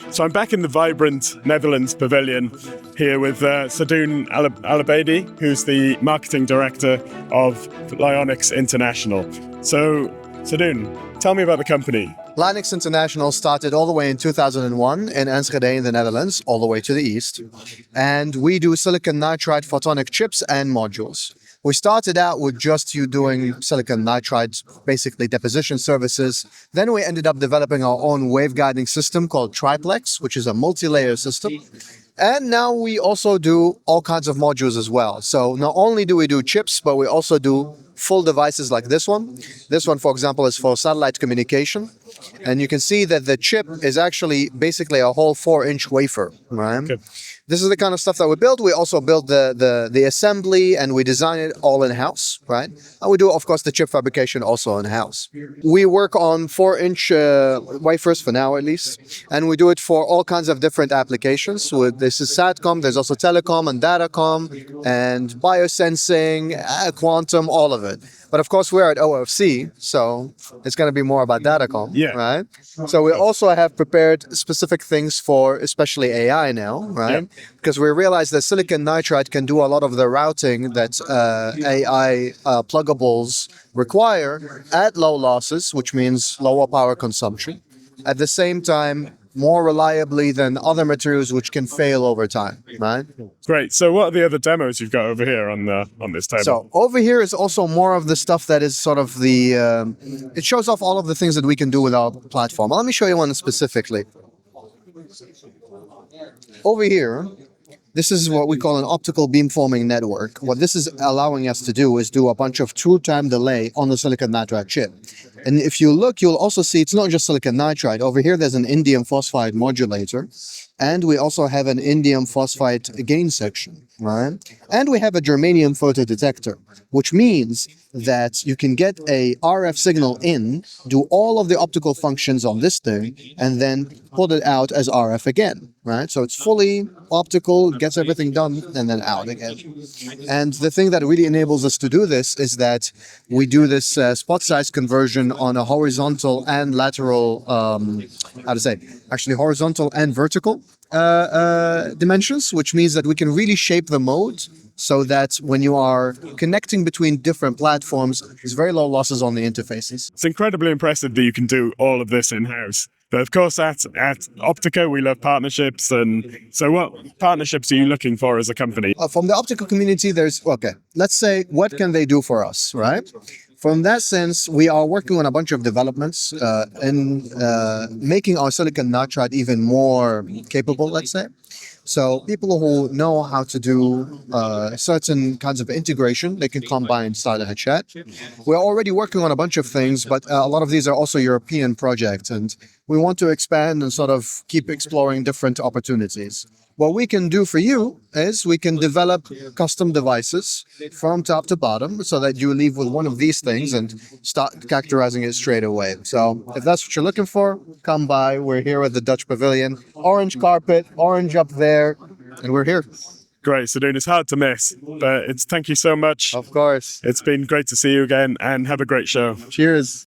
So I'm back in the vibrant Netherlands pavilion here with Sadoon Al-Obaidi, who's the marketing director of LioniX International. So, Sadoon, tell me about the company. LioniX International started all the way in 2001 in Enschede in the Netherlands, all the way to the east. And we do silicon nitride photonic chips and modules. We started out with just doing silicon nitride, basically deposition services. Then we ended up developing our own waveguiding system called Triplex, which is a multi-layer system. And now we also do all kinds of modules as well. So not only do we do chips, but we also do full devices like this one. This one, for example, is for satellite communication. And you can see that the chip is actually basically a whole 4-inch wafer, right? Okay. This is the kind of stuff that we build. We also build the assembly and we design it all in-house, right? And we do, of course, the chip fabrication also in-house. We work on 4-inch wafers for now, at least. And we do it for all kinds of different applications. So this is SATCOM, there's also telecom and datacom and biosensing, quantum, all of it. But of course, we're at OFC, so it's going to be more about datacom, right? So we also have prepared specific things for especially AI now, right? Yeah. Because we realize that silicon nitride can do a lot of the routing that AI pluggables require at low losses, which means lower power consumption. At the same time, more reliably than other materials which can fail over time, right? Great. So what are the other demos you've got over here on this table? So over here is also more of the stuff that is sort of it shows off all of the things that we can do with our platform. Let me show you one specifically. Over here, this is what we call an optical beamforming network. What this is allowing us to do is do a bunch of true time delay on the silicon nitride chip. And if you look, you'll also see it's not just silicon nitride. Over here, there's an indium phosphide modulator. And we also have an indium phosphide gain section, right? And we have a germanium photodetector, which means that you can get a RF signal in, do all of the optical functions on this thing, and then put it out as RF again, right? So it's fully optical, gets everything done, and then out again. And the thing that really enables us to do this is that we do this spot size conversion on a horizontal and lateral, horizontal and vertical dimensions, which means that we can really shape the mode so that when you are connecting between different platforms, there's very low losses on the interfaces. It's incredibly impressive that you can do all of this in-house. But of course, at Optica, we love partnerships. And so what partnerships are you looking for as a company? From the optical community, let's say, what can they do for us, right? From that sense, we are working on a bunch of developments in making our silicon nitride even more capable, let's say. So people who know how to do certain kinds of integration, they can come by and start a chat. We're already working on a bunch of things, but a lot of these are also European projects, and we want to expand and sort of keep exploring different opportunities. What we can do for you is we can develop custom devices from top to bottom so that you leave with one of these things and start characterizing it straight away. So if that's what you're looking for, come by. We're here at the Dutch Pavilion. Orange carpet, orange up there, and we're here. Great, Sadoon. It's hard to miss, but thank you so much. Of course. It's been great to see you again, and have a great show. Cheers.